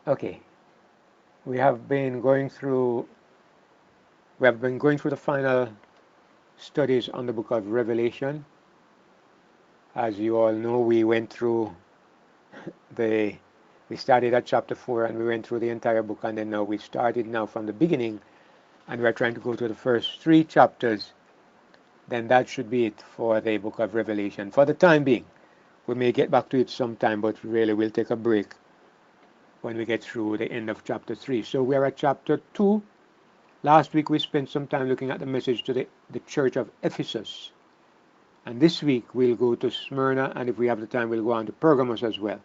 Okay, we have been going through the final studies on the book of Revelation. As you all know, the we started at chapter 4 and we went through the entire book, and then now we started now from the beginning and we're trying to go to the first 3 chapters. Then that should be it for the book of Revelation for the time being. We may get back to it sometime, but really we'll take a break when we get through the end of chapter 3. So we're at chapter 2. Last week we spent some time looking at the message to the church of Ephesus. And this week we'll go to Smyrna, and if we have the time we'll go on to Pergamos as well.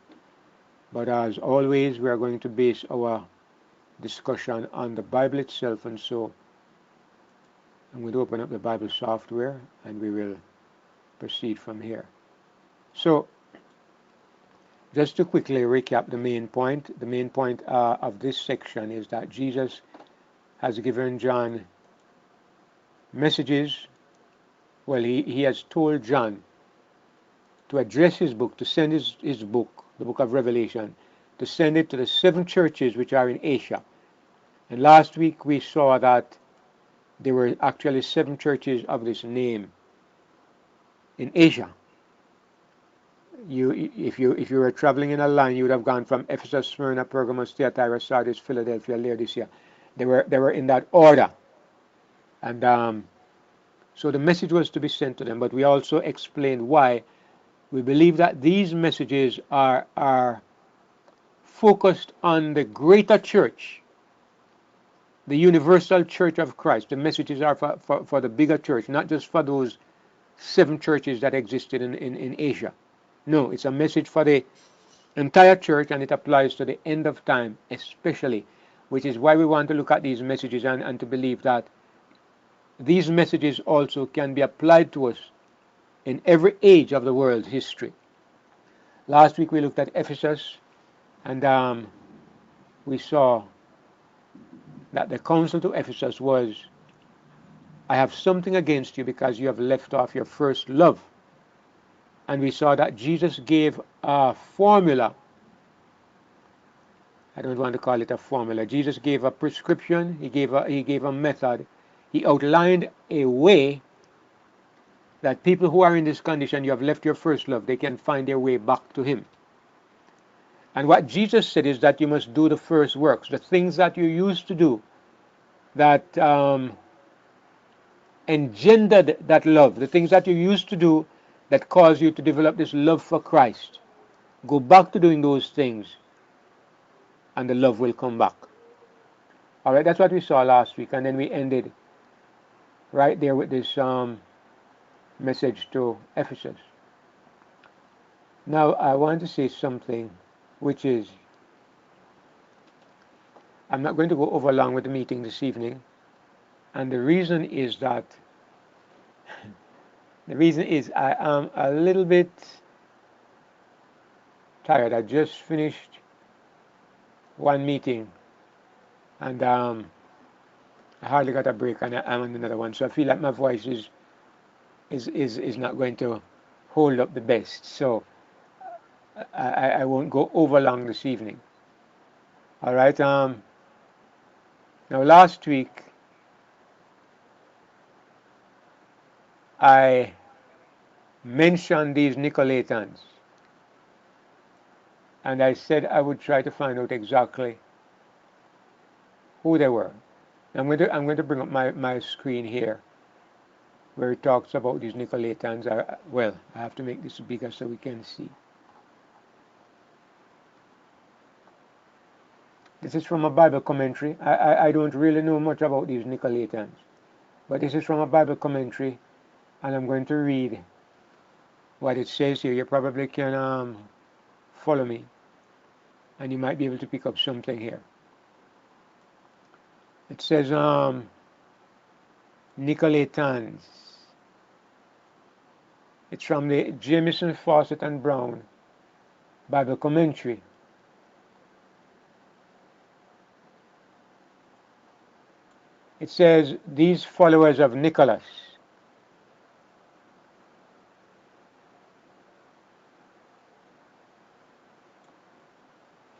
But as always, we are going to base our discussion on the Bible itself, and so I'm going to open up the Bible software and we will proceed from here. So just to quickly recap the main point of this section is that Jesus has given John messages. Well, he has told John to address his book, to send his book, the book of Revelation, to send it to the 7 churches which are in Asia. And last week we saw that there were actually 7 churches of this name in Asia. If you were traveling in a line, you would have gone from Ephesus, Smyrna, Pergamos, Thyatira, Sardis, Philadelphia, Laodicea. They were in that order, and so the message was to be sent to them. But we also explained why we believe that these messages are focused on the greater church, the universal church of Christ. The messages are for the bigger church, not just for those 7 churches that existed in Asia. No, it's a message for the entire church, and it applies to the end of time especially, which is why we want to look at these messages and to believe that these messages also can be applied to us in every age of the world's history. Last week we looked at Ephesus, and we saw that the counsel to Ephesus was, I have something against you because you have left off your first love. And we saw that Jesus gave a formula. I don't want to call it a formula. Jesus gave a prescription. He gave a method. He outlined a way that people who are in this condition, you have left your first love, they can find their way back to Him. And what Jesus said is that you must do the first works, the things that you used to do that engendered that love, the things that you used to do that caused you to develop this love for Christ. Go back to doing those things, and the love will come back. All right, that's what we saw last week, and then we ended right there with this message to Ephesus. Now, I want to say something, which is, I'm not going to go over long with the meeting this evening, and the reason is I am a little bit tired. I just finished one meeting, and I hardly got a break, and I'm on another one, so I feel like my voice is not going to hold up the best. So I won't go over long this evening. All right. Now last week I mentioned these Nicolaitans, and I said I would try to find out exactly who they were. I'm going to bring up my screen here, where it talks about these Nicolaitans. Well, I have to make this bigger so we can see. This is from a Bible commentary. I don't really know much about these Nicolaitans, but this is from a Bible commentary, and I'm going to read what it says here. You probably can follow me, and you might be able to pick up something here. It says Nicolaitans. It's from the Jameson, Fawcett and Brown Bible commentary. It says, these followers of Nicholas.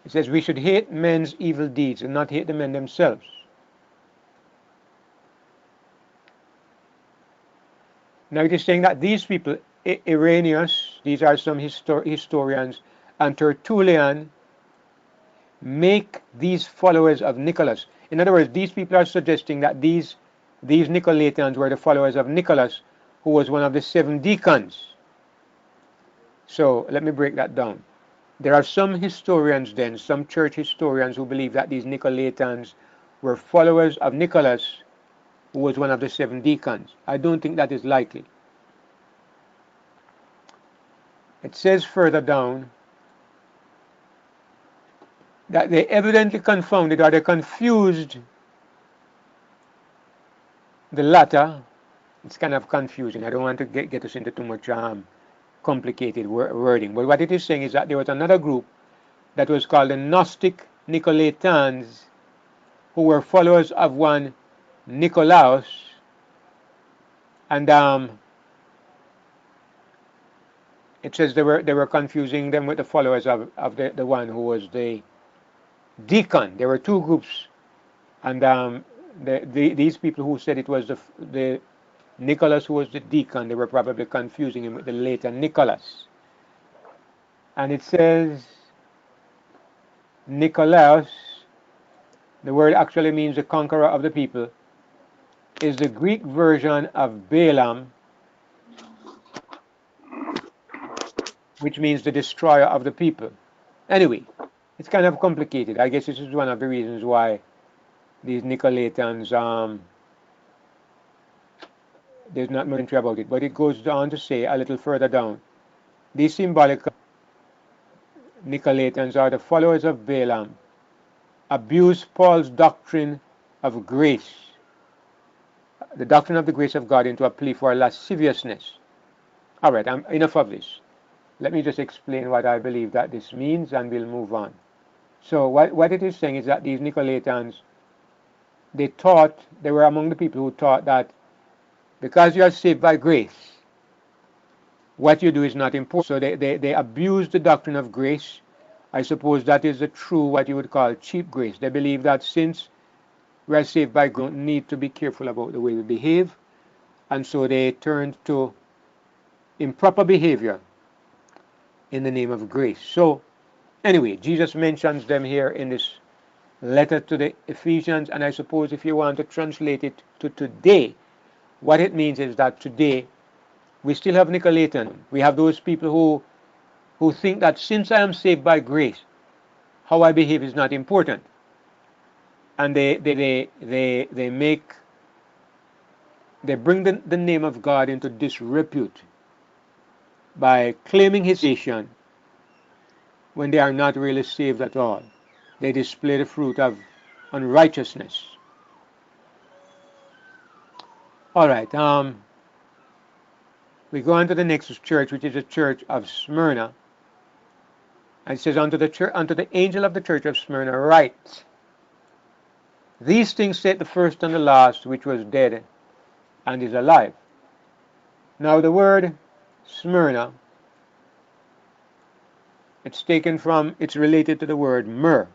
It says we should hate men's evil deeds and not hate the men themselves. Now it is saying that these people, Irenaeus, these are some historians, and Tertullian, make these followers of Nicholas. In other words, these people are suggesting that these Nicolaitans were the followers of Nicholas, who was one of the 7 deacons. So let me break that down. There are some historians then, some church historians, who believe that these Nicolaitans were followers of Nicholas, who was one of the 7 deacons. I don't think that is likely. It says further down that they evidently confounded, or they confused the latter. It's kind of confusing. I don't want to get us into too much complicated wording. But what it is saying is that there was another group that was called the Gnostic Nicolaitans, who were followers of one Nicolaus, and it says they were confusing them with the followers of the one who was the deacon. There were 2 groups, and these people who said it was the Nicholas who was the deacon, they were probably confusing him with the later Nicholas. And it says Nicolaus, the word actually means the conqueror of the people, is the Greek version of Balaam, which means the destroyer of the people. Anyway, it's kind of complicated. I guess this is one of the reasons why these Nicolaitans, there's not much about it. But it goes on to say a little further down, these symbolic Nicolaitans are the followers of Balaam, abuse Paul's doctrine of grace, the doctrine of the grace of God, into a plea for lasciviousness. All right, enough of this. Let me just explain what I believe that this means, and we'll move on. So what it is saying is that these Nicolaitans, they were among the people who taught that because you are saved by grace, what you do is not important. So they abuse the doctrine of grace. I suppose that is the true, what you would call cheap grace. They believe that since we are saved by grace, we don't need to be careful about the way we behave, and so they turned to improper behavior in the name of grace. So anyway, Jesus mentions them here in this letter to the Ephesians, and I suppose if you want to translate it to today, what it means is that today we still have Nicolaitan. We have those people who think that since I am saved by grace, how I behave is not important, and they bring the name of God into disrepute by claiming His salvation when they are not really saved at all. They display the fruit of unrighteousness. All right. We go on to the next church, which is the church of Smyrna. And it says, unto the angel of the church of Smyrna write, these things said the first and the last, which was dead and is alive. Now the word Smyrna, it's related to the word myrrh,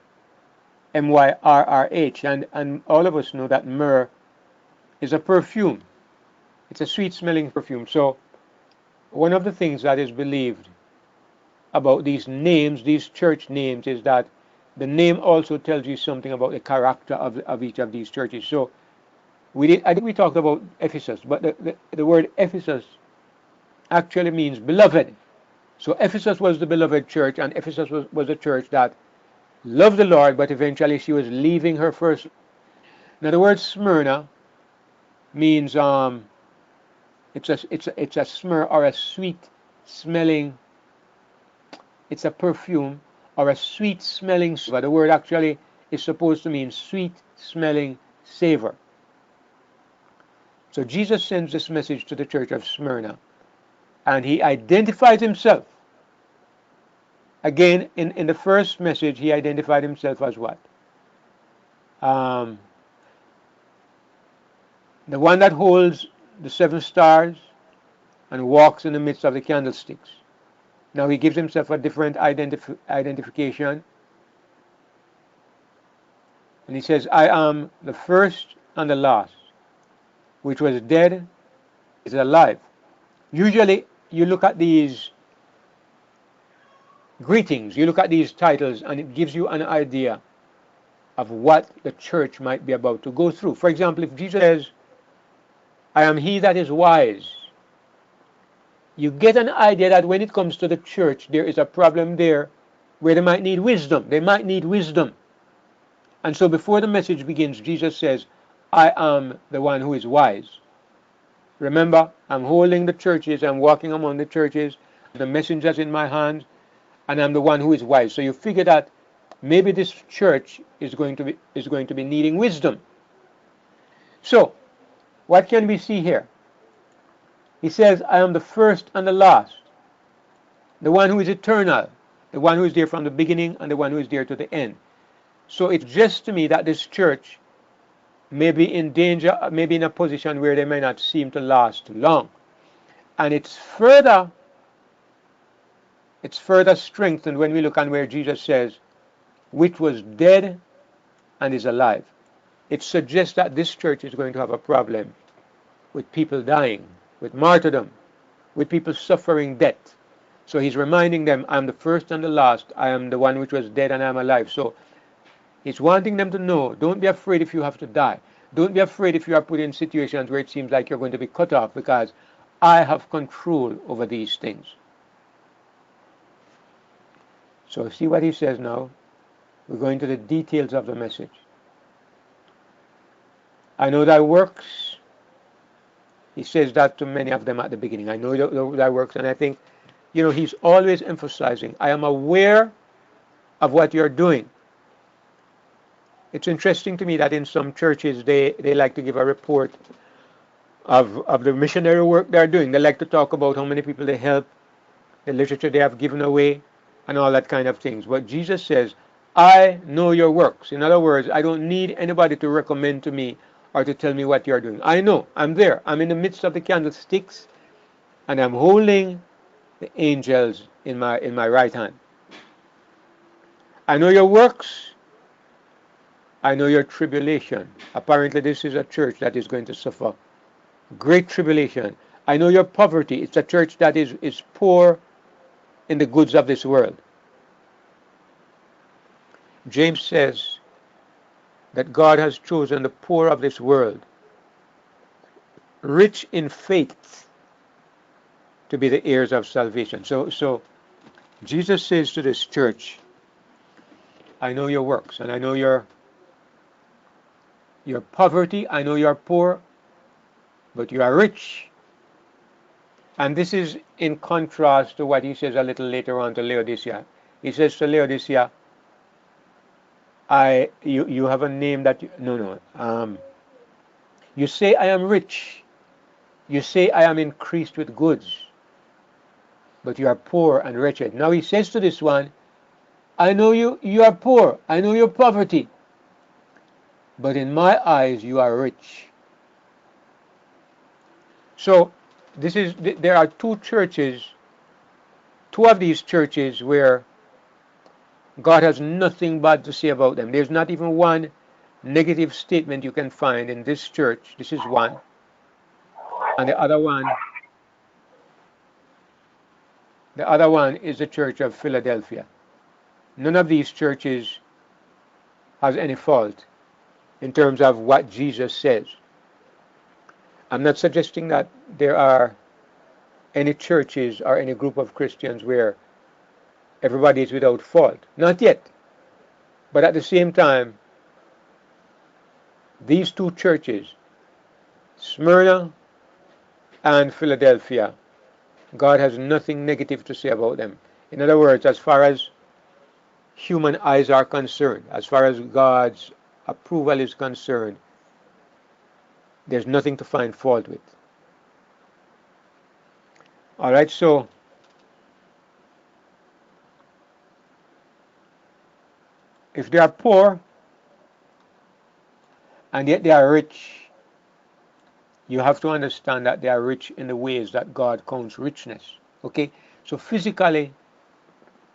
M-Y-R-R-H, and all of us know that myrrh is a perfume. It's a sweet-smelling perfume. So one of the things that is believed about these names, these church names, is that the name also tells you something about the character of each of these churches. So I think we talked about Ephesus, but the word Ephesus actually means beloved. So Ephesus was the beloved church, and Ephesus was a church that loved the Lord, but eventually she was leaving her first. Now the word Smyrna means it's a smyrna, or a sweet smelling. It's a perfume or a sweet smelling savor. The word actually is supposed to mean sweet smelling savor. So Jesus sends this message to the church of Smyrna, and he identifies himself. Again, in the first message, he identified himself as what? The one that holds the 7 stars and walks in the midst of the candlesticks. Now he gives himself a different identification And he says, I am the first and the last, which was dead is alive. Usually, you look at these greetings, you look at these titles, and it gives you an idea of what the church might be about to go through. For example, if Jesus says, I am he that is wise, you get an idea that when it comes to the church, there is a problem there where they might need wisdom. They might need wisdom. And so before the message begins, Jesus says, I am the one who is wise. Remember, I'm holding the churches, I'm walking among the churches, the messengers in my hand, and I'm the one who is wise. So you figure that maybe this church is going to be needing wisdom. So, what can we see here? He says, I am the first and the last, the one who is eternal, the one who is there from the beginning, and the one who is there to the end. So it suggests to me that this church may be in danger, maybe in a position where they may not seem to last long. And it's further strengthened when we look on where Jesus says, which was dead and is alive. It suggests that this church is going to have a problem with people dying, with martyrdom, with people suffering death. So he's reminding them, I'm the first and the last. I am the one which was dead and I'm alive. So he's wanting them to know, don't be afraid if you have to die. Don't be afraid if you are put in situations where it seems like you're going to be cut off, because I have control over these things. So see what he says now. We're going to the details of the message. I know thy works. He says that to many of them at the beginning. I know thy works, and I think, he's always emphasizing, I am aware of what you're doing. It's interesting to me that in some churches they like to give a report of the missionary work they're doing. They like to talk about how many people they help, the literature they have given away, and all that kind of things. But Jesus says, I know your works. In other words, I don't need anybody to recommend to me or to tell me what you're doing. I know, I'm there. I'm in the midst of the candlesticks, and I'm holding the angels in my right hand. I know your works. I know your tribulation. Apparently, this is a church that is going to suffer great tribulation. I know your poverty. It's a church that is poor in the goods of this world. James says that God has chosen the poor of this world, rich in faith, to be the heirs of salvation. So Jesus says to this church, I know your works, and I know your poverty. I know you're poor, but you are rich. And this is in contrast to what he says a little later on to Laodicea. He says to Laodicea, you have a name that you say I am rich. You say I am increased with goods, but you are poor and wretched. Now he says to this one, I know you are poor. I know your poverty, but in my eyes you are rich. So there are two of these churches where God has nothing bad to say about them. There's not even one negative statement you can find in this church. This is one. And the other one is the Church of Philadelphia. None of these churches has any fault in terms of what Jesus says. I'm not suggesting that there are any churches or any group of Christians where everybody is without fault. Not yet. But at the same time, these two churches, Smyrna and Philadelphia, God has nothing negative to say about them. In other words, as far as human eyes are concerned, as far as God's approval is concerned, there's nothing to find fault with. All right, so if they are poor and yet they are rich, you have to understand that they are rich in the ways that God counts richness. Okay, so physically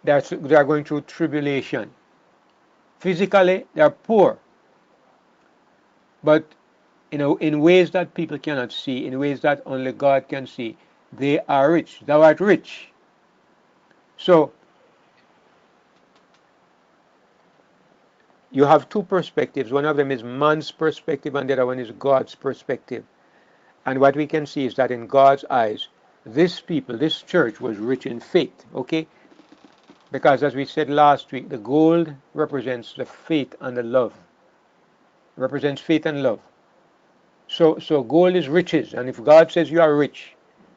they are going through tribulation. Physically they are poor, But in ways that people cannot see, in ways that only God can see, they are rich. Thou art rich. So you have two perspectives. One of them is man's perspective, and the other one is God's perspective. And what we can see is that in God's eyes, this people, this church was rich in faith. Okay? Because as we said last week, the gold represents the faith and the love. Represents faith and love. So gold is riches, and if God says you are rich,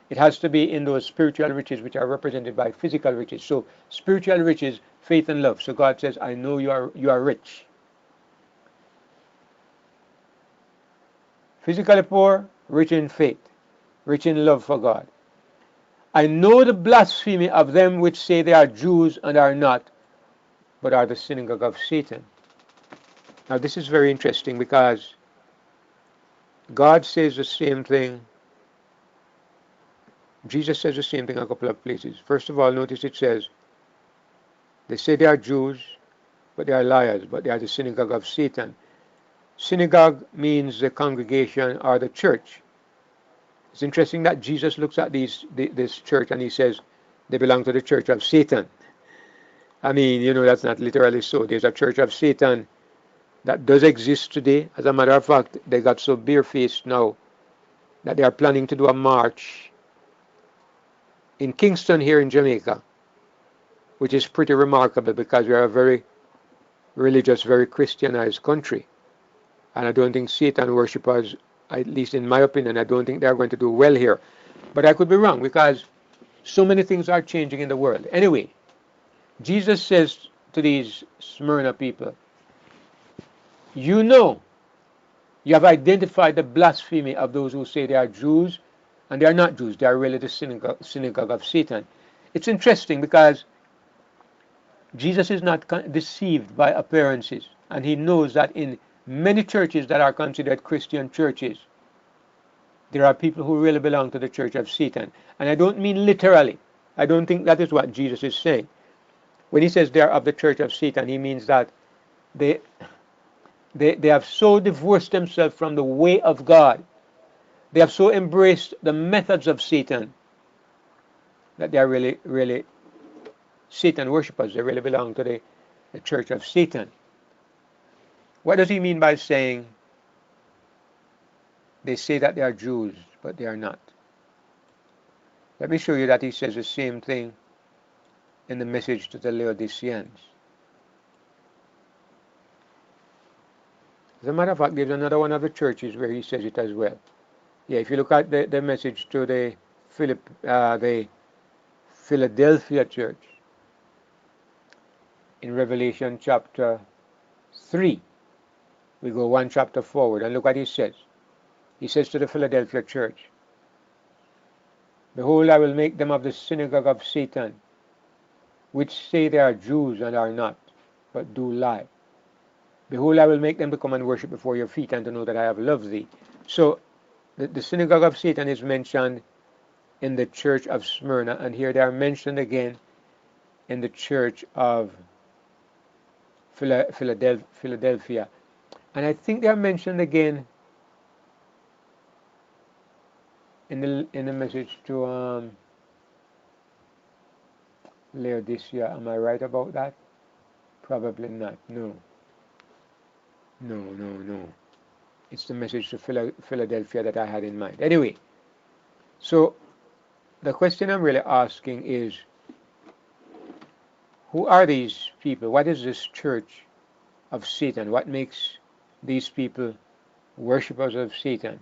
it has to be in those spiritual riches which are represented by physical riches. So spiritual riches, faith and love. So God says, I know you are rich. Physically poor, rich in faith, rich in love for God. I know the blasphemy of them which say they are Jews and are not, but are the synagogue of Satan. Now this is very interesting because God says the same thing. Jesus says the same thing a couple of places. First of all, notice it says, they say they are Jews, but they are liars, but they are the synagogue of Satan. Synagogue means the congregation or the church. It's interesting that Jesus looks at this church and he says they belong to the church of Satan. I mean, that's not literally so. There's a church of Satan that does exist today. As a matter of fact, they got so barefaced now that they are planning to do a march in Kingston here in Jamaica, which is pretty remarkable because we are a very religious, very Christianized country. And I don't think Satan worshippers, at least in my opinion, I don't think they're going to do well here. But I could be wrong because so many things are changing in the world. Anyway, Jesus says to these Smyrna people, you know, you have identified the blasphemy of those who say they are Jews and they are not Jews. They are really the synagogue of Satan. It's interesting because Jesus is not deceived by appearances, and he knows that in many churches that are considered Christian churches, there are people who really belong to the church of Satan. And I don't mean literally. I don't think that is what Jesus is saying. When he says they are of the church of Satan, he means that they, they have so divorced themselves from the way of God. They have so embraced the methods of Satan that they are really, really Satan worshippers. They really belong to the church of Satan. What does he mean by saying they say that they are Jews, but they are not? Let me show you that he says the same thing in the message to the Laodiceans. As a matter of fact, there's another one of the churches where he says it as well. Yeah, if you look at the message to the Philadelphia church in Revelation chapter 3, we go one chapter forward and look what he says. He says to the Philadelphia church, behold, I will make them of the synagogue of Satan, which say they are Jews and are not, but do lie. Behold, I will make them to come and worship before your feet, and to know that I have loved thee. So the synagogue of Satan is mentioned in the church of Smyrna, and here they are mentioned again in the church of Philadelphia. And I think they are mentioned again in the message to Laodicea. Am I right about that? Probably not. No. It's the message to Philadelphia that I had in mind. Anyway, so the question I'm really asking is, who are these people? What is this church of Satan? What makes these people worshippers of Satan?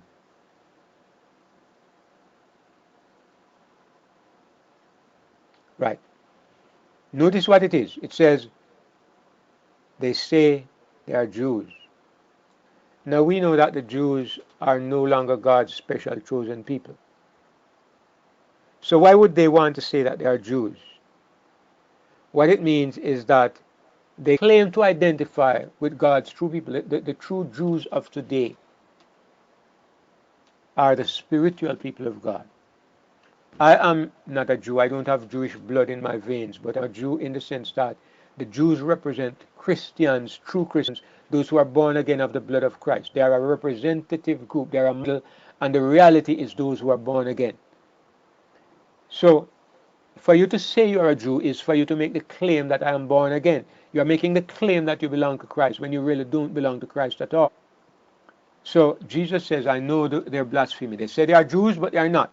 Right. Notice what it is. It says, they say they are Jews. Now we know that the Jews are no longer God's special chosen people. So why would they want to say that they are Jews? What it means is that they claim to identify with God's true people. The true Jews of today are the spiritual people of God. I am not a Jew. I don't have Jewish blood in my veins, but I'm a Jew in the sense that The Jews represent Christians, true Christians, those who are born again of the blood of Christ. They are a representative group. They are a model, and the reality is those who are born again. So, for you to say you are a Jew is for you to make the claim that I am born again. You are making the claim that you belong to Christ when you really don't belong to Christ at all. So Jesus says, I know they're blaspheming. They say they are Jews, but they are not.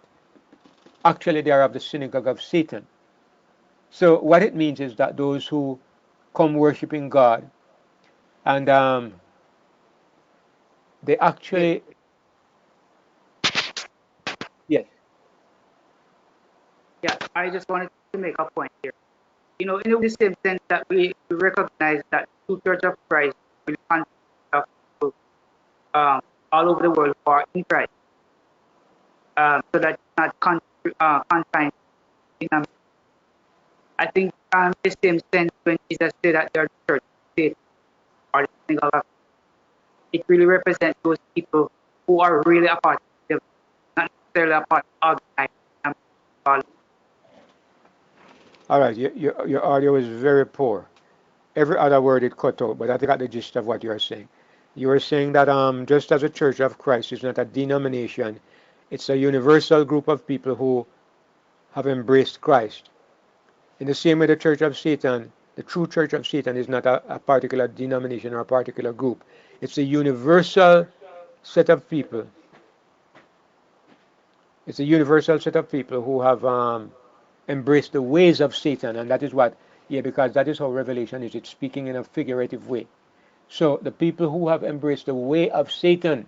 Actually, they are of the synagogue of Satan. So what it means is that those who come worshiping God and they Yes, actually, yes, yeah. I just wanted to make a point here. In the same sense that we recognize that the true Church of Christ will consist of people all over the world who are in Christ, so that it's not confined in a. I think the same sense when Jesus said that they are the church state or the synagogue of, it really represents those people who are really a part of them, not necessarily a part of the organized. all right, your audio is very poor. Every other word it cut out, but I got the gist of what you are saying. You are saying that just as a Church of Christ is not a denomination, it's a universal group of people who have embraced Christ. In the same way, the Church of Satan, the true Church of Satan, is not a particular denomination or a particular group. It's a universal set of people. It's a universal set of people who have embraced the ways of Satan, and that is what, yeah, because that is how Revelation is. It's speaking in a figurative way. So the people who have embraced the way of Satan,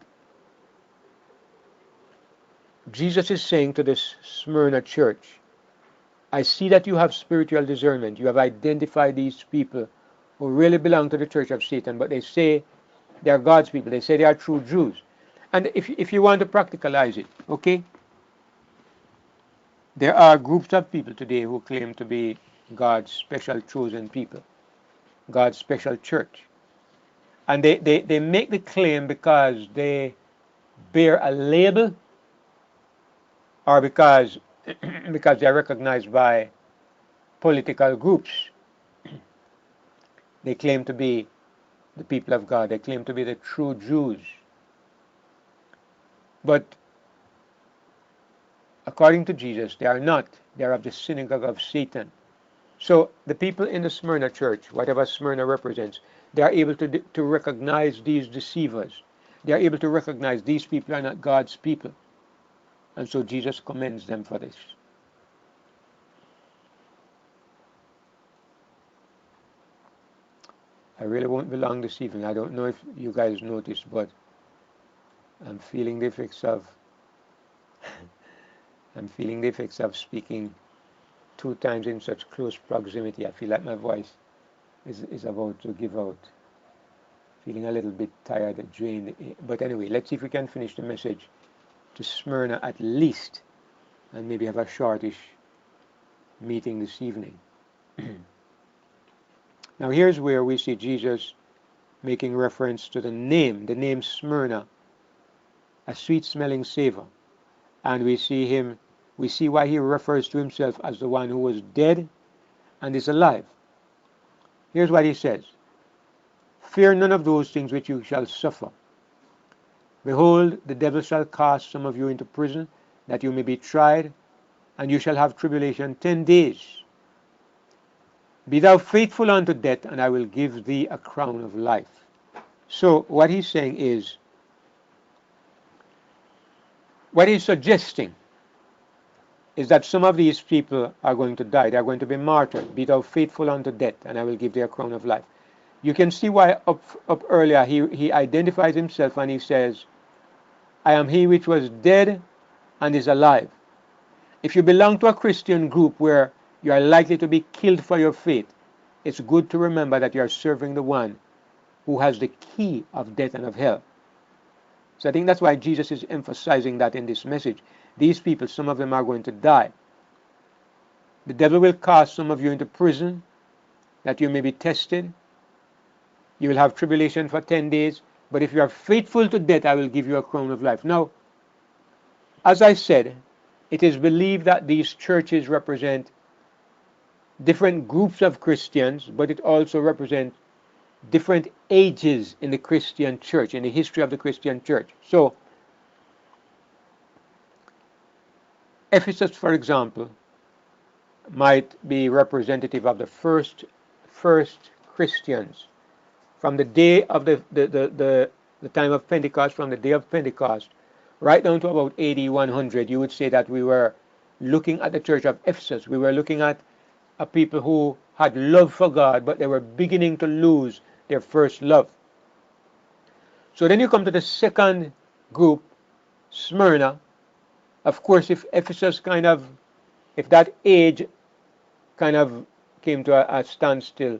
Jesus is saying to this Smyrna church, I see that you have spiritual discernment. You have identified these people who really belong to the church of Satan, but they say they are God's people. They say they are true Jews. And if you want to practicalize it, okay, there are groups of people today who claim to be God's special chosen people, God's special church. And they make the claim because they bear a label or because because they are recognized by political groups. They claim to be the people of God. They claim to be the true Jews. But according to Jesus, they are not. They are of the synagogue of Satan. So the people in the Smyrna church, whatever Smyrna represents, they are able to recognize these deceivers. They are able to recognize these people are not God's people. And so Jesus commends them for this. I really won't be long this evening. I don't know if you guys noticed, but I'm feeling the effects of I'm feeling the effects of speaking two times in such close proximity. I feel like my voice is about to give out. Feeling a little bit tired and drained. But anyway, let's see if we can finish the message to Smyrna at least, and maybe have a shortish meeting this evening. Now here's where we see Jesus making reference to the name Smyrna, a sweet-smelling savor. And we see why he refers to himself as the one who was dead and is alive. Here's what he says. Fear none of those things which you shall suffer. Behold, the devil shall cast some of you into prison, that you may be tried, and you shall have tribulation 10 days. Be thou faithful unto death, and I will give thee a crown of life. So what he's saying is, what he's suggesting is that some of these people are going to die. They are going to be martyred. Be thou faithful unto death, and I will give thee a crown of life. You can see why up earlier he identifies himself and he says, I am he which was dead and is alive. If you belong to a Christian group where you are likely to be killed for your faith, it's good to remember that you are serving the one who has the key of death and of hell. So I think that's why Jesus is emphasizing that in this message. These people, some of them are going to die. The devil will cast some of you into prison that you may be tested. You will have tribulation for 10 days. But if you are faithful to death, I will give you a crown of life. Now, as I said, it is believed that these churches represent different groups of Christians, but it also represents different ages in the Christian church, in the history of the Christian church. So, Ephesus, for example, might be representative of the first Christians from the day of the time of Pentecost, from the day of Pentecost, right down to about AD 100. You would say that we were looking at the church of Ephesus. We were looking at a people who had love for God, but they were beginning to lose their first love. So then you come to the second group, Smyrna. Of course, if that age kind of came to a standstill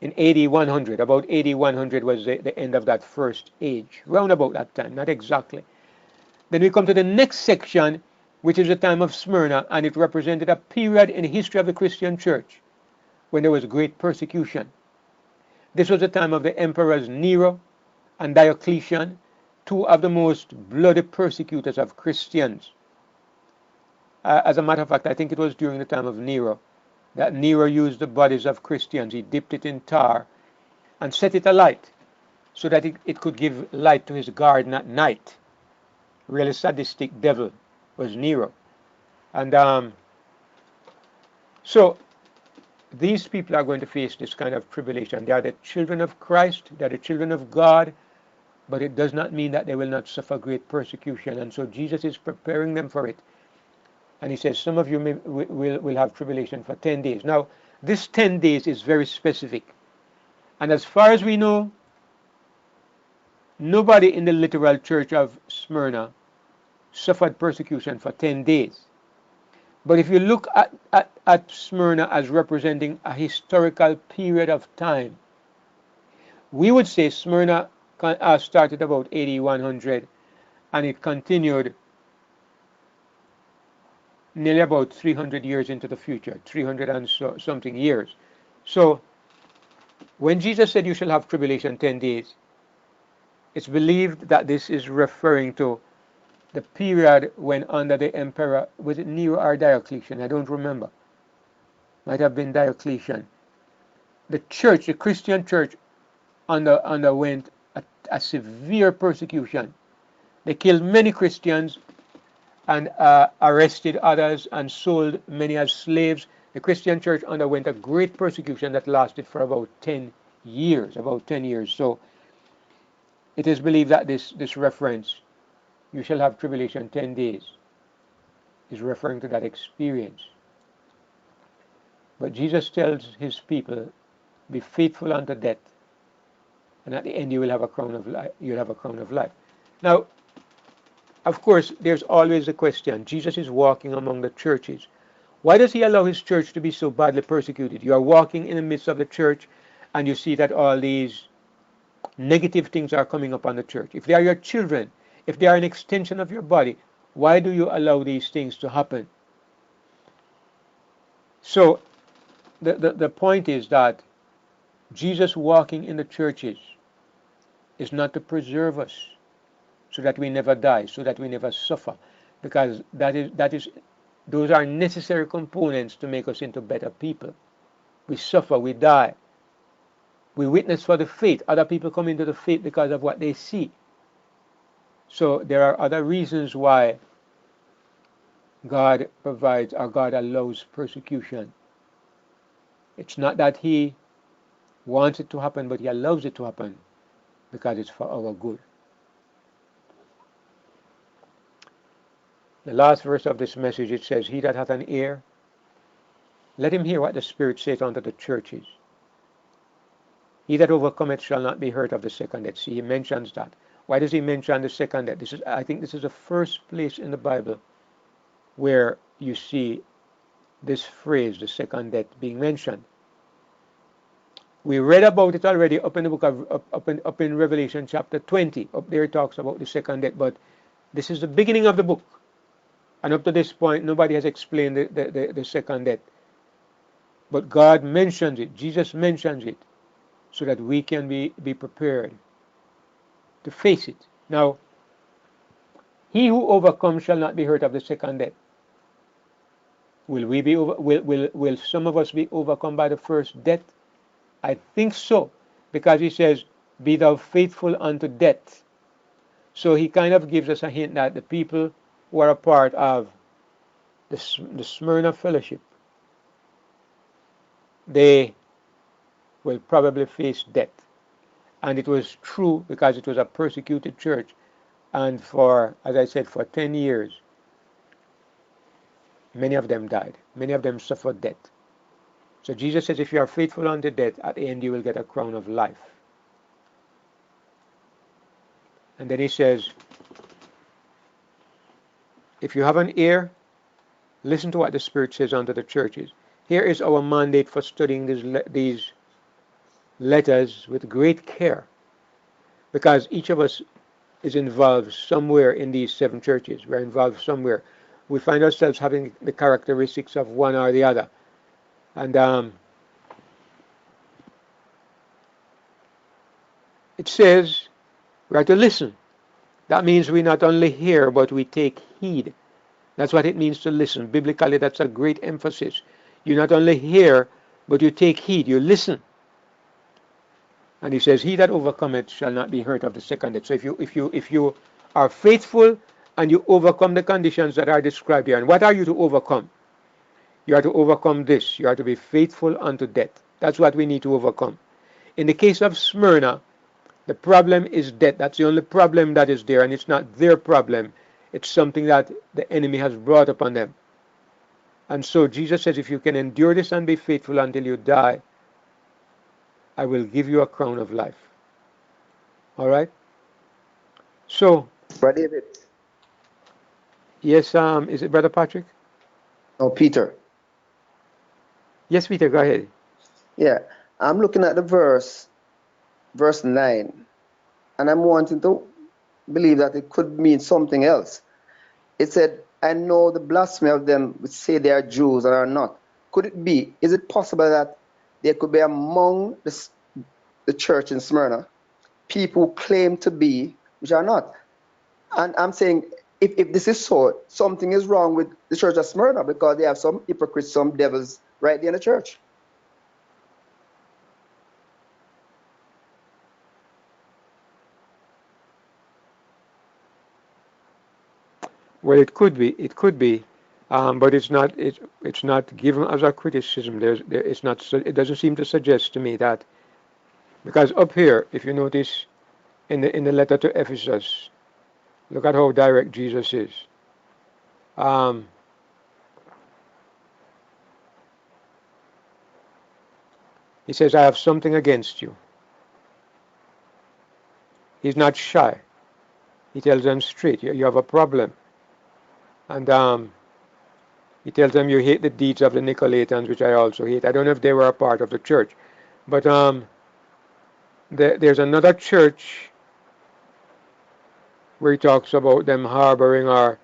in AD 100, about AD 100 was the end of that first age, round about that time, not exactly. Then we come to the next section, which is the time of Smyrna, and it represented a period in the history of the Christian church when there was great persecution. This was the time of the emperors Nero and Diocletian, two of the most bloody persecutors of Christians. As a matter of fact, I think it was during the time of Nero that Nero used the bodies of Christians. He dipped it in tar and set it alight so that it could give light to his garden at night. Really sadistic devil was Nero. And so these people are going to face this kind of tribulation. They are the children of Christ, they are the children of God, but it does not mean that they will not suffer great persecution. And so Jesus is preparing them for it. And he says, some of you will have tribulation for 10 days. Now, this 10 days is very specific. And as far as we know, nobody in the literal church of Smyrna suffered persecution for 10 days. But if you look at Smyrna as representing a historical period of time, we would say Smyrna started about AD 100 and it continued nearly about 300 years into the future, 300 and something years. So when Jesus said you shall have tribulation 10 days, it's believed that this is referring to the period when under the emperor, was it Nero or Diocletian? I don't remember. Might have been Diocletian. The church, the Christian church, underwent a severe persecution. They killed many Christians and arrested others and sold many as slaves. The Christian church underwent a great persecution that lasted for about 10 years, So it is believed that this reference, you shall have tribulation 10 days, is referring to that experience. But Jesus tells his people, be faithful unto death, and at the end you will have a crown of life. You'll have a crown of life. Now, of course, there's always the question. Jesus is walking among the churches. Why does he allow his church to be so badly persecuted? You are walking in the midst of the church and you see that all these negative things are coming upon the church. If they are your children, if they are an extension of your body, why do you allow these things to happen? So the point is that Jesus walking in the churches is not to preserve us so that we never die, so that we never suffer, because those are necessary components to make us into better people. We suffer, we die, we witness for the faith. Other people come into the faith because of what they see. So there are other reasons why God provides or God allows persecution. It's not that he wants it to happen, but he allows it to happen because it's for our good. The last verse of this message, it says, he that hath an ear, let him hear what the Spirit saith unto the churches. He that overcometh shall not be hurt of the second death. See, he mentions that. Why does he mention the second death? I think this is the first place in the Bible where you see this phrase, the second death, being mentioned. We read about it already up in the book of up in Revelation chapter 20. Up there it talks about the second death, but this is the beginning of the book. And up to this point, nobody has explained the second death. But God mentions it, Jesus mentions it, so that we can be prepared to face it. Now, he who overcomes shall not be hurt of the second death. Will we be over, will some of us be overcome by the first death? I think so, because he says, "Be thou faithful unto death." So he kind of gives us a hint that the people who are a part of the Smyrna fellowship, they will probably face death. And it was true because it was a persecuted church. And for, as I said, for 10 years, many of them died. Many of them suffered death. So Jesus says, if you are faithful unto death, at the end you will get a crown of life. And then he says, if you have an ear, listen to what the Spirit says unto the churches. Here is our mandate for studying these letters with great care, because each of us is involved somewhere in these 7 churches. We're involved somewhere. We find ourselves having the characteristics of one or the other. And it says we are to listen. That means we not only hear, but we take heed. That's what it means to listen. Biblically, that's a great emphasis. You not only hear, but you take heed. You listen. And he says, "He that overcometh shall not be hurt of the second death." So if you are faithful and you overcome the conditions that are described here, and what are you to overcome? You are to overcome this. You are to be faithful unto death. That's what we need to overcome. In the case of Smyrna, the problem is death. That's the only problem that is there, and it's not their problem. It's something that the enemy has brought upon them. And so Jesus says, if you can endure this and be faithful until you die, I will give you a crown of life. All right? So, Brother David. yes, is it Brother Patrick? Oh, Peter. Yes, Peter, go ahead. Yeah, I'm looking at the verse 9, and I'm wanting to believe that it could mean something else. It said, I know the blasphemy of them which say they are Jews and are not. Could it be, is it possible that there could be among the church in Smyrna people who claim to be, which are not? And I'm saying, if this is so, something is wrong with the church of Smyrna, because they have some hypocrites, some devils right there in the church. Well, it could be, but it's not given as a criticism. It's not. It doesn't seem to suggest to me that, because up here, if you notice in the letter to Ephesus, look at how direct Jesus is. Um, he says, "I have something against you." He's not shy. He tells them straight, you have a problem, and he tells them you hate the deeds of the Nicolaitans, which I also hate. I don't know if they were a part of the church, but there's another church where he talks about them harboring or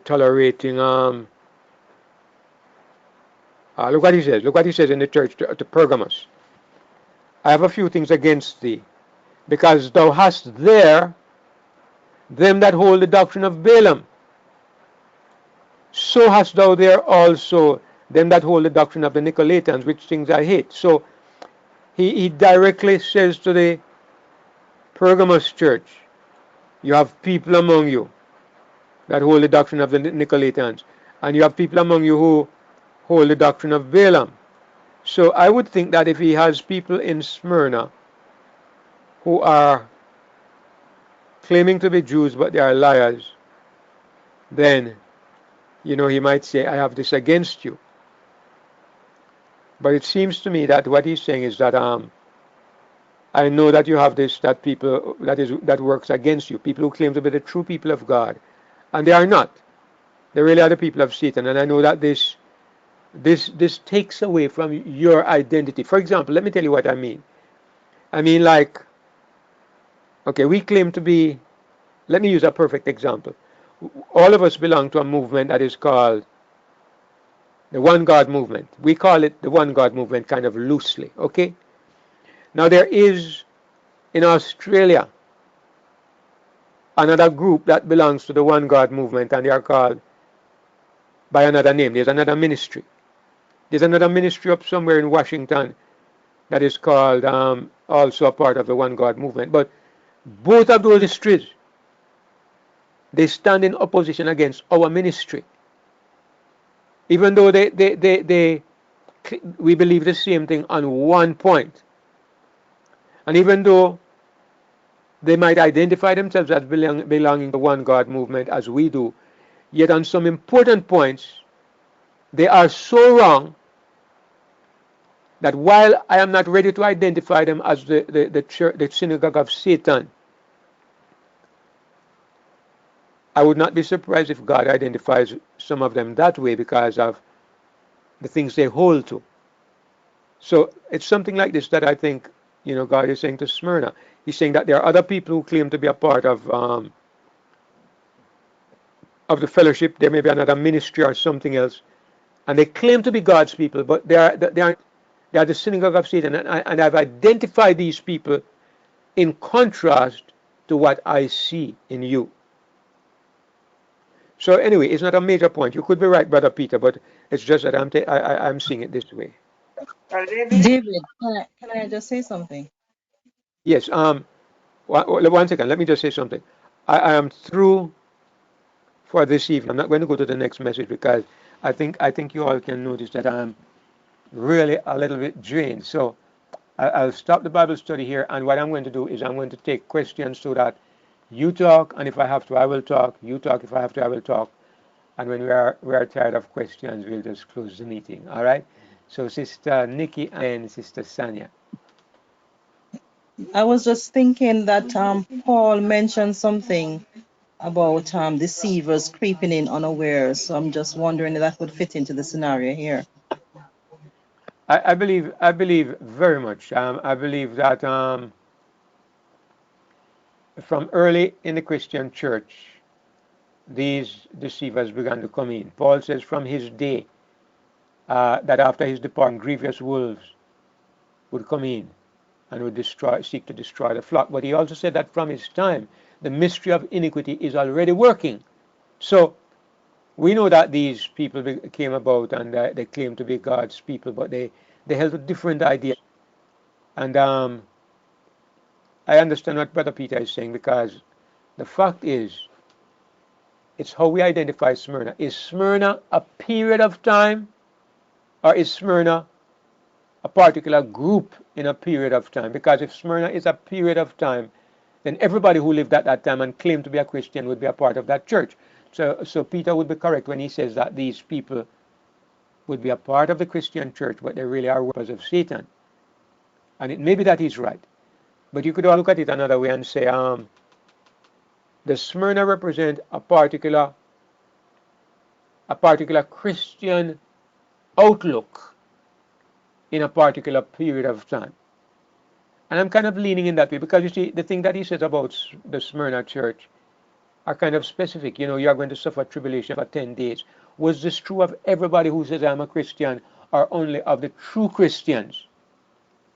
tolerating. Look what he says. Look what he says in the church to Pergamos. I have a few things against thee, because thou hast there them that hold the doctrine of Balaam. So hast thou there also them that hold the doctrine of the Nicolaitans, which things I hate. So he directly says to the Pergamos church, you have people among you that hold the doctrine of the Nicolaitans, and you have people among you who hold the doctrine of Balaam. So I would think that if he has people in Smyrna who are claiming to be Jews but they are liars, then he might say, I have this against you. But it seems to me that what he's saying is that I know that you have this, that people that works against you, people who claim to be the true people of God, and they are not. They really are the people of Satan, and I know that this takes away from your identity. For example, let me tell you what I mean. I mean, like, okay, we claim to be. Let me use a perfect example. All of us belong to a movement that is called the One God Movement. We call it the One God Movement kind of loosely, okay? Now there is in Australia another group that belongs to the One God Movement, and they are called by another name. There's another ministry. There's another ministry up somewhere in Washington that is called also a part of the One God movement. But both of those ministries, they stand in opposition against our ministry. Even though we believe the same thing on one point. And even though they might identify themselves as belonging to the One God movement as we do, yet on some important points, they are so wrong that while I am not ready to identify them as the synagogue of Satan, I would not be surprised if God identifies some of them that way because of the things they hold to. So it's something like this that I think, God is saying to Smyrna. He's saying that there are other people who claim to be a part of the fellowship. There may be another ministry or something else, and they claim to be God's people, but they are the synagogue of Satan. And I've identified these people in contrast to what I see in you. So anyway, it's not a major point. You could be right, Brother Peter, but it's just that I'm seeing it this way. David? David, can I just say something? Yes. One second. Let me just say something. I am through for this evening. I'm not going to go to the next message because I think you all can notice that I'm really a little bit drained. So I'll stop the Bible study here, and what I'm going to do is I'm going to take questions so that you talk, and if I have to, I will talk. You talk. If I have to, I will talk. And when we are tired of questions, we'll just close the meeting. All right. So Sister Nikki and Sister Sanya. I was just thinking that Paul mentioned something about deceivers creeping in unawares. So I'm just wondering if that would fit into the scenario here. I believe very much. I believe that from early in the Christian church, these deceivers began to come in. Paul says from his day that after his departing, grievous wolves would come in and would seek to destroy the flock. But he also said that from his time, the mystery of iniquity is already working. So we know that these people came about and they claim to be God's people, but they held a different idea. And I understand what Brother Peter is saying because the fact is, it's how we identify Smyrna. Is Smyrna a period of time, or is Smyrna a particular group in a period of time? Because if Smyrna is a period of time, then everybody who lived at that time and claimed to be a Christian would be a part of that church. So Peter would be correct when he says that these people would be a part of the Christian church, but they really are workers of Satan. And it may be that he's right. But you could all look at it another way and say, does Smyrna represent a particular Christian outlook in a particular period of time? And I'm kind of leaning in that way because you see, the thing that he says about the Smyrna church are kind of specific. You are going to suffer tribulation for 10 days. Was this true of everybody who says I'm a Christian, or only of the true Christians?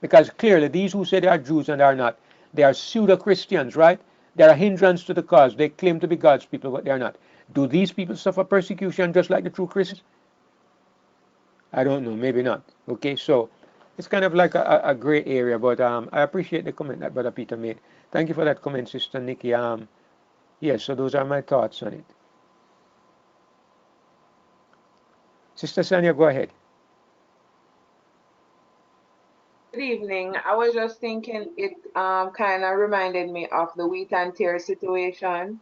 Because clearly, these who say they are Jews and are not, they are pseudo-Christians, right? They're a hindrance to the cause. They claim to be God's people, but they're not. Do these people suffer persecution just like the true Christians? I don't know. Maybe not. Okay, so it's kind of like a gray area, but I appreciate the comment that Brother Peter made. Thank you for that comment, Sister Nikki. Yes, so those are my thoughts on it. Sister Sanya, go ahead. Good evening. I was just thinking it kind of reminded me of the wheat and tear situation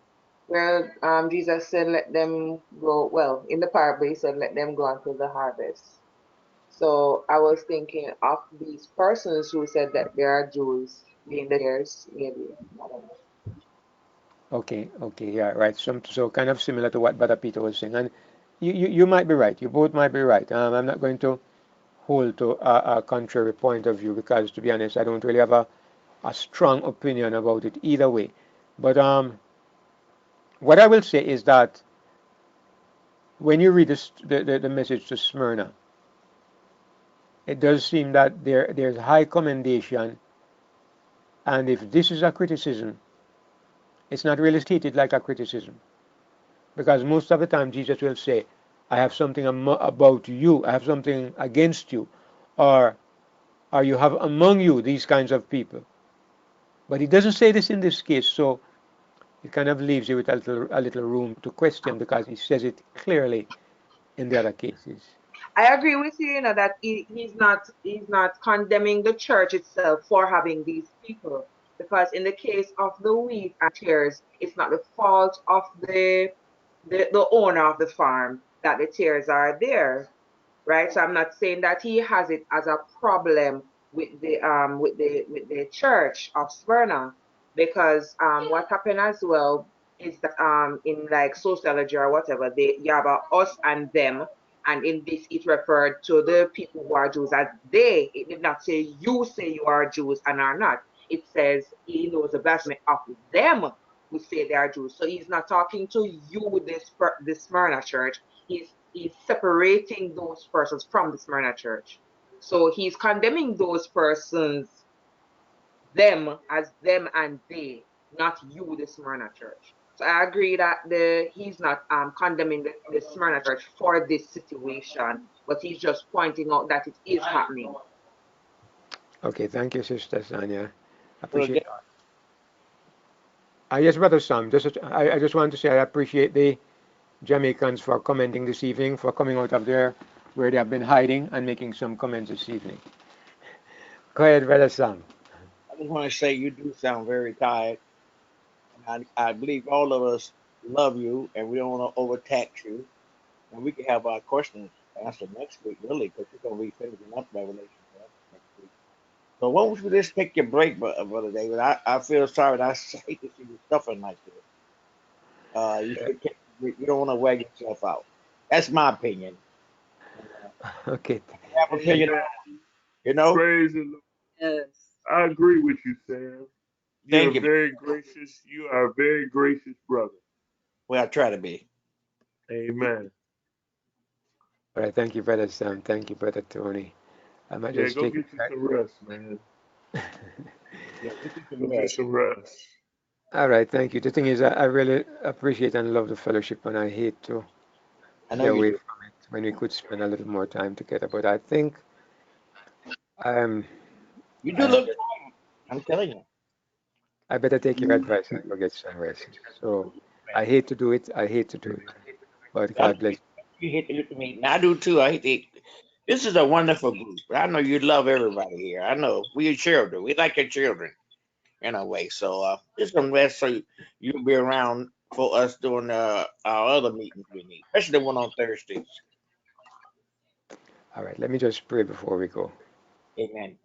where Jesus said, let them go. Well, in the parable, he said, let them go until the harvest. So I was thinking of these persons who said that they are Jews being the tares, maybe. I don't know. Okay, yeah, right. So kind of similar to what Brother Peter was saying. And you might be right. You both might be right. I'm not going to hold to a contrary point of view because, to be honest, I don't really have a strong opinion about it either way. But what I will say is that when you read the message to Smyrna, it does seem that there's high commendation, and if this is a criticism, it's not really stated like a criticism, because most of the time Jesus will say, I have something about you. I have something against you, or you have among you these kinds of people. But he doesn't say this in this case, so it kind of leaves you with a little room to question because he says it clearly in the other cases. I agree with you, that he's not condemning the church itself for having these people, because in the case of the wheat and tares, it's not the fault of the owner of the farm that the tares are there, right? So I'm not saying that he has it as a problem with the church of Smyrna, because what happened as well is that in like sociology or whatever, they you have a us and them, and in this it referred to the people who are Jews as they. It did not say you say you are Jews and are not. It says he knows the blasphemy of them who say they are Jews. So he's not talking to you, this Smyrna church. He's separating those persons from the Smyrna church. So he's condemning those persons, them as them and they, not you, the Smyrna church. So I agree that he's not condemning the Smyrna church for this situation, but he's just pointing out that it is happening. Okay, thank you, Sister Sanya. Well, Appreciate that. Yes, Brother Sam, I just want to say I appreciate the Jamaicans for commenting this evening, for coming out of there where they have been hiding and making some comments this evening. Go ahead, Brother Sam. I just want to say you do sound very tired. And I believe all of us love you and we don't want to overtax you. And we can have our questions answered next week, really, because we're going to be finishing up Revelation for us next week. So why don't you just take your break, Brother David? I feel sorry. I hate to see you suffering like this. You should take, you don't want to wear yourself out. That's my opinion. And, Okay, I have opinion, Amen. you know. Praise the Lord. Yes. I agree with you, Sam. Thank You're you. very gracious. You are a very gracious brother. Well, I try to be. Amen. all right, thank you, Brother Sam. Thank you, Brother Tony. I might Yeah, just go take get you some rest, man. Yeah, this is some Go get rest. some rest. All right, thank you. The thing is, I really appreciate and love the fellowship, and I hate to I know get you away do. from it when we could spend a little more time together. But I think um, You do I, look tired. I'm telling you. I better take your advice and go get some rest. So I hate to do it. I hate to do it. But I know God bless. you hate to get to me. And I do too. I hate to. This is a wonderful group. I know you love everybody here. I know we your children. We like your children in a way. So just some rest so you'll be around for us during our other meetings we need, especially the one on Thursdays. All right, let me just pray before we go. Amen.